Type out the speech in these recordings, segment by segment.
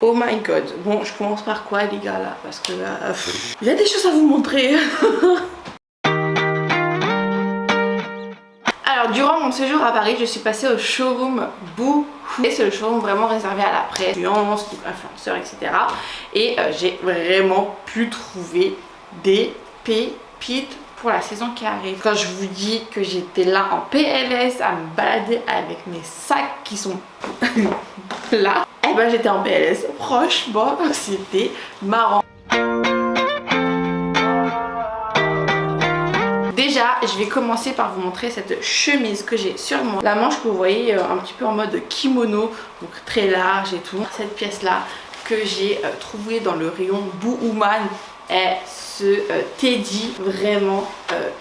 Oh my god. Bon, je commence par quoi les gars là? Parce que il y a des choses à vous montrer. Alors durant mon séjour à Paris, je suis passée au showroom Boohoo. Et c'est le showroom vraiment réservé à la presse, influenceurs, etc. Et j'ai vraiment pu trouver des pépites pour la saison qui arrive. Quand je vous dis que j'étais là en PLS à me balader avec mes sacs qui sont là, eh ben j'étais en PLS. Franchement, c'était marrant. Déjà, je vais commencer par vous montrer cette chemise que j'ai sur moi. La manche que vous voyez un petit peu en mode kimono, donc très large et tout. Cette pièce là que j'ai trouvée dans le rayon Boohooman est ce teddy. Vraiment,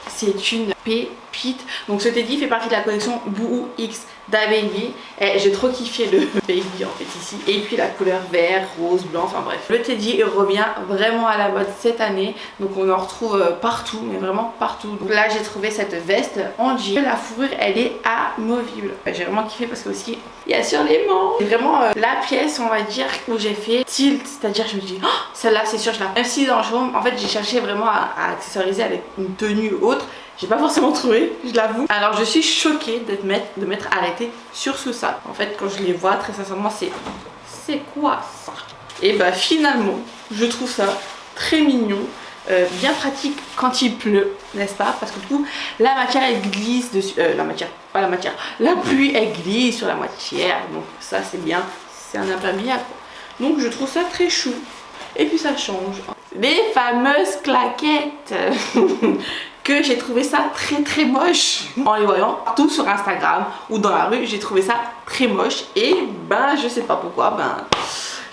c'est une pépite. Donc ce teddy fait partie de la collection Boohoo X d'Ababy. J'ai trop kiffé le baby en fait ici. Et puis la couleur vert, rose, blanc, enfin bref. Le teddy revient vraiment à la mode cette année. Donc on en retrouve partout, mais vraiment partout. Donc là j'ai trouvé cette veste en jean. La fourrure elle est amovible. J'ai vraiment kiffé parce que aussi il y a sur les manches. C'est vraiment la pièce on va dire où j'ai fait tilt. C'est-à-dire je me dis oh, celle-là c'est sûr je la. Même si dans le showroom en fait j'ai cherché vraiment à accessoriser avec une tenue autre. J'ai pas forcément trouvé, je l'avoue. Alors je suis choquée de m'être arrêtée sur ce sac. En fait quand je les vois très sincèrement c'est quoi ça? Et bah finalement je trouve ça très mignon. Bien pratique quand il pleut, n'est-ce pas? Parce que du coup la matière elle glisse dessus, la pluie elle glisse sur la matière, donc ça c'est bien, c'est un imperméable. Donc je trouve ça très chou. Et puis ça change. Les fameuses claquettes que j'ai trouvé ça très moche en les voyant partout sur Instagram ou dans la rue. J'ai trouvé ça très moche et ben je sais pas pourquoi, ben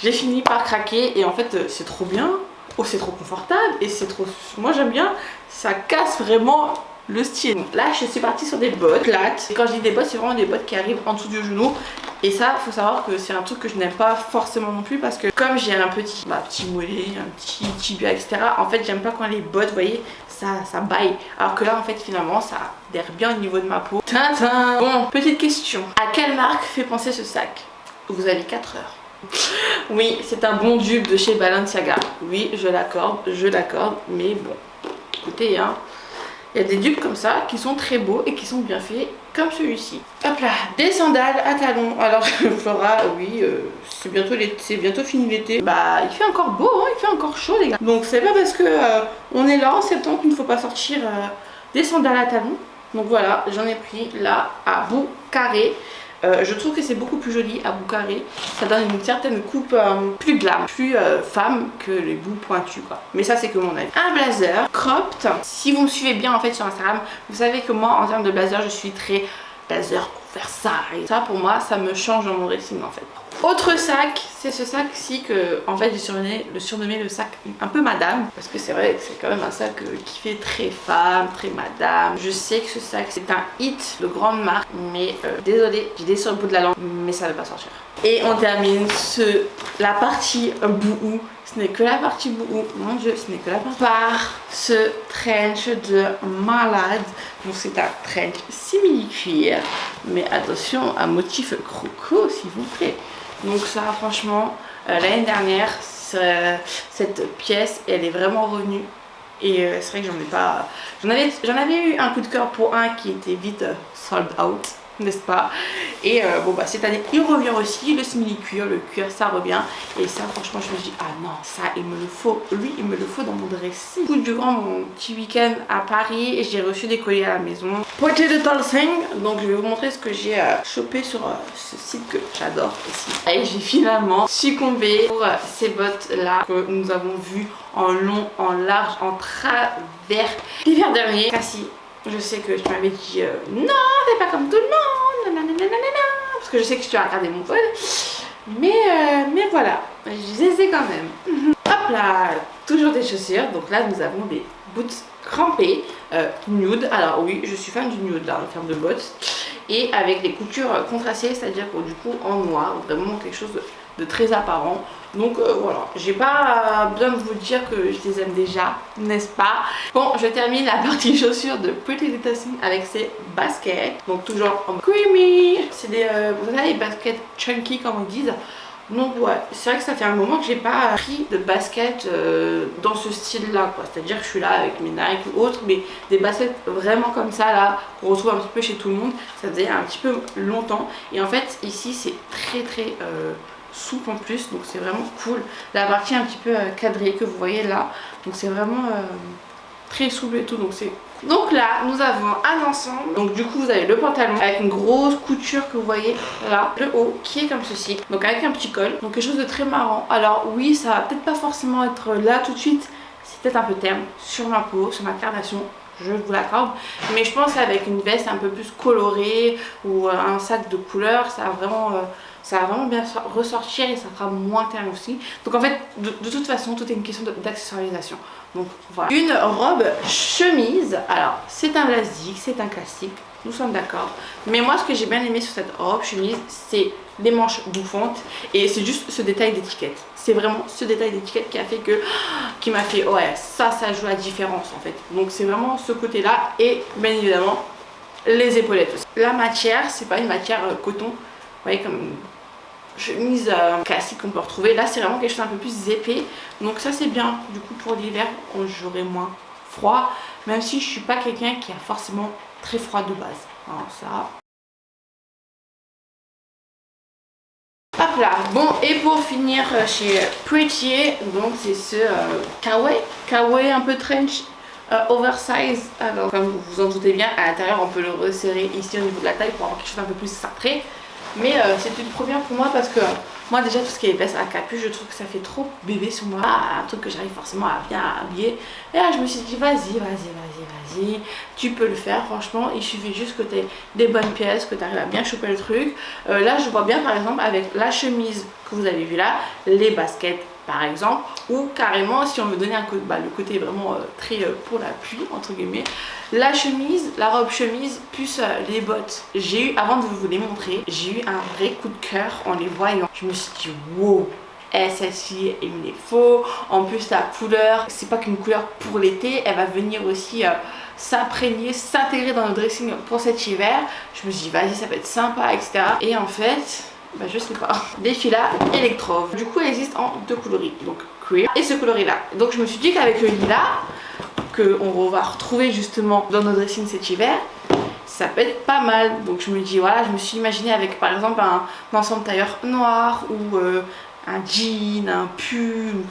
j'ai fini par craquer et en fait c'est trop bien. Oh c'est trop confortable et c'est trop... Moi j'aime bien, ça casse vraiment le style. Là je suis partie sur des bottes plates. Et quand je dis des bottes c'est vraiment des bottes qui arrivent en dessous du genou. Et ça faut savoir que c'est un truc que je n'aime pas forcément non plus parce que comme j'ai un petit mollet, un petit tibia etc. En fait j'aime pas quand les bottes vous voyez ça baille. Alors que là en fait finalement ça adhère bien au niveau de ma peau. Tintin. Bon petite question. À quelle marque fait penser ce sac? Vous avez 4 heures. Oui, c'est un bon dupe de chez Balenciaga. Oui, je l'accorde, mais bon, écoutez, hein, il y a des dupes comme ça qui sont très beaux et qui sont bien faits, comme celui-ci. Hop là, des sandales à talons. Alors, Flora, oui, c'est bientôt fini l'été. Bah, il fait encore beau, hein, il fait encore chaud, les gars. Donc, c'est pas parce que on est là en septembre qu'il ne faut pas sortir des sandales à talons. Donc voilà, j'en ai pris là à bout carré. Je trouve que c'est beaucoup plus joli à bout carré. Ça donne une certaine coupe plus glam, plus femme que les bouts pointus quoi. Mais ça c'est que mon avis. Un blazer cropped. Si vous me suivez bien en fait sur Instagram, vous savez que moi en termes de blazer je suis très blazer Versailles. Ça pour moi ça me change dans mon dressing en fait. Autre sac, c'est ce sac-ci que en fait j'ai surnommé le sac un peu madame. Parce que c'est vrai que c'est quand même un sac qui fait très femme, très madame. Je sais que ce sac c'est un hit de grande marque. Mais désolée, j'ai des sur le bout de la langue, mais ça ne va pas sortir. Et on termine la partie Boohoo. Ce n'est que la partie Boohoo, mon dieu, ce n'est que la partie. Par ce trench de malade. Donc c'est un trench simili-cuir. Mais attention, un motif croco s'il vous plaît. Donc ça franchement l'année dernière cette pièce elle est vraiment revenue et c'est vrai que j'en avais eu un coup de cœur pour un qui était vite sold out, n'est-ce pas? Et bon bah cette année il revient aussi, le simili cuir, le cuir ça revient et ça franchement je me dis ah non ça il me le faut, lui il me le faut dans mon dressing. Durant mon petit week-end à Paris j'ai reçu des colis à la maison. Poitiers de Tolsing, donc je vais vous montrer ce que j'ai chopé sur ce site que j'adore ici. Et j'ai finalement succombé pour ces bottes là que nous avons vues en long, en large, en travers l'hiver dernier. Cassie, je sais que tu m'avais dit non, c'est pas comme tout le monde, nanana, parce que je sais que tu as regardé mon code. Mais voilà, je les ai quand même. Hop là, toujours des chaussures. Donc là, nous avons des boots crampés, nude. Alors oui, je suis fan du nude là en termes de bottes. Et avec des coutures contrastées, c'est-à-dire que du coup en noir, vraiment quelque chose de très apparent. Donc voilà, j'ai pas besoin de vous dire que je les aime déjà, n'est-ce pas? Bon, je termine la partie chaussures de Pretty Little Thing avec ces baskets. Donc toujours en creamy. C'est des, vous savez, les baskets chunky comme on dit. Donc ouais, c'est vrai que ça fait un moment que j'ai pas pris de basket dans ce style là quoi. C'est-à-dire que je suis là avec mes Nike ou autres, mais des baskets vraiment comme ça là, qu'on retrouve un petit peu chez tout le monde, ça faisait un petit peu longtemps. Et en fait ici c'est très souple en plus, donc c'est vraiment cool. La partie un petit peu cadrée que vous voyez là, donc c'est vraiment très souple et tout, donc c'est... Donc là nous avons un ensemble, donc du coup vous avez le pantalon avec une grosse couture que vous voyez là, le haut qui est comme ceci, donc avec un petit col, donc quelque chose de très marrant. Alors oui, ça va peut-être pas forcément être là tout de suite, c'est peut-être un peu terme sur ma peau, sur ma carnation, je vous l'accorde, mais je pense qu'avec une veste un peu plus colorée ou un sac de couleur, ça va vraiment bien ressortir et ça fera moins terne aussi. Donc en fait de toute façon tout est une question d'accessoirisation. Donc voilà. Une robe chemise, alors c'est un basique, c'est un classique, nous sommes d'accord. Mais moi ce que j'ai bien aimé sur cette robe chemise, c'est les manches bouffantes et c'est juste ce détail d'étiquette. C'est vraiment ce détail d'étiquette qui a fait que, qui m'a fait ouais ça joue la différence en fait. Donc c'est vraiment ce côté là et bien évidemment les épaulettes aussi. La matière, c'est pas une matière coton, vous voyez comme chemise classique qu'on peut retrouver. Là c'est vraiment quelque chose un peu plus épais, donc ça c'est bien. Du coup pour l'hiver j'aurai moins froid, même si je suis pas quelqu'un qui a forcément très froid de base. Alors ça... Hop là, bon et pour finir chez Pretty, donc c'est ce kawaii un peu trench oversize. Alors comme vous vous en doutez bien, à l'intérieur on peut le resserrer ici au niveau de la taille pour avoir quelque chose d'un peu plus cintré. Mais c'est une première pour moi parce que moi déjà tout ce qui est veste à capuche, je trouve que ça fait trop bébé sur moi, un truc que j'arrive forcément à bien habiller. Et là je me suis dit vas-y, tu peux le faire franchement, il suffit juste que tu aies des bonnes pièces, que tu arrives à bien choper le truc. Là je vois bien par exemple avec la chemise que vous avez vu là, les baskets par exemple, ou carrément si on veut donner le côté vraiment très pour la pluie entre guillemets, la chemise, la robe chemise plus les bottes. J'ai eu, avant de vous les montrer, j'ai eu un vrai coup de cœur en les voyant. Je me suis dit wow, celle-ci il me les faut. En plus la couleur, c'est pas qu'une couleur pour l'été, elle va venir aussi s'imprégner, s'intégrer dans le dressing pour cet hiver. Je me suis dit vas-y ça peut être sympa etc. Et en fait... bah je sais pas, des filas électrove. Du coup elle existe en deux coloris, donc queer et ce coloris là. Donc je me suis dit qu'avec le lilas que on va retrouver justement dans nos dressings cet hiver, ça peut être pas mal. Donc je me dis voilà, je me suis imaginé avec par exemple un ensemble tailleur noir ou un jean, un pull,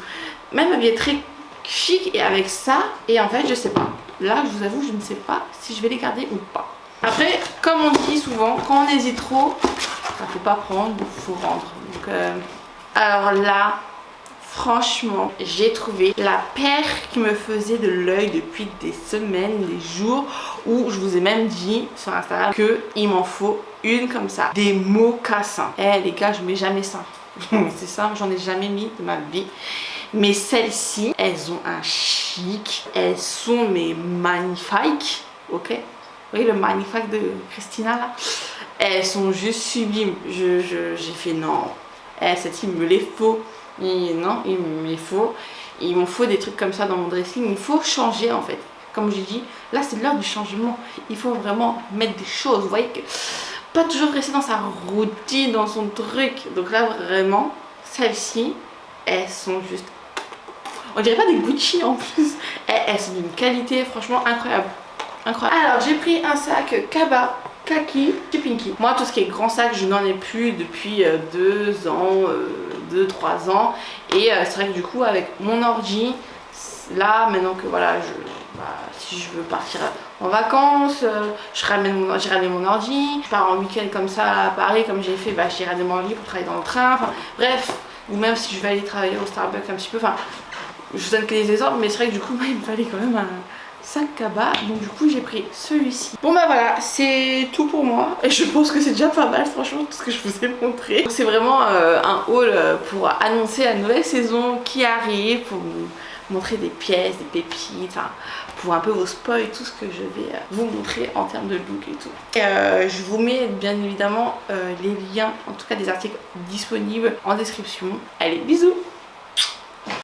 même habillé très chic et avec ça. Et en fait je sais pas, là je vous avoue je ne sais pas si je vais les garder ou pas. Après comme on dit souvent, quand on hésite trop, faut pas prendre, faut rendre. Donc, alors là, franchement, j'ai trouvé la paire qui me faisait de l'œil depuis des semaines, des jours, où je vous ai même dit sur Instagram que il m'en faut une comme ça, des mocassins. Eh les gars, je mets jamais ça. C'est simple, j'en ai jamais mis de ma vie. Mais celles-ci, elles ont un chic, elles sont mais magnifiques, ok? Vous voyez le magnifique de Christina là? Elles sont juste sublimes. J'ai fait non, cette il me les faut. Et non, il me les faut. Il m'en faut des trucs comme ça dans mon dressing. Il faut changer en fait. Comme j'ai dit, là c'est l'heure du changement. Il faut vraiment mettre des choses. Vous voyez que pas toujours rester dans sa routine, dans son truc. Donc là vraiment, celles-ci, elles sont juste... on dirait pas des Gucci en plus. Elles sont d'une qualité franchement incroyable. Incroyable. Alors j'ai pris un sac Kaba Kaki chez Pinky. Moi tout ce qui est grand sac je n'en ai plus depuis 2 ans, 2-3 ans. Et c'est vrai que du coup avec mon ordi, là maintenant que voilà, si je veux partir en vacances, j'ai ramené mon ordi. Je pars en week-end comme ça à Paris comme j'ai fait, j'ai ramené mon ordi pour travailler dans le train. Enfin bref, ou même si je vais aller travailler au Starbucks un petit peu. Enfin, je vous donne que des exemples, mais c'est vrai que du coup moi, il me fallait quand même un sac Kaba, donc du coup j'ai pris celui-ci. Bon bah voilà, c'est tout pour moi et je pense que c'est déjà pas mal franchement tout ce que je vous ai montré. C'est vraiment un haul pour annoncer la nouvelle saison qui arrive, pour vous montrer des pièces, des pépites, enfin pour un peu vous spoil tout ce que je vais vous montrer en termes de look et tout. Et je vous mets bien évidemment les liens, en tout cas des articles disponibles en description. Allez, bisous!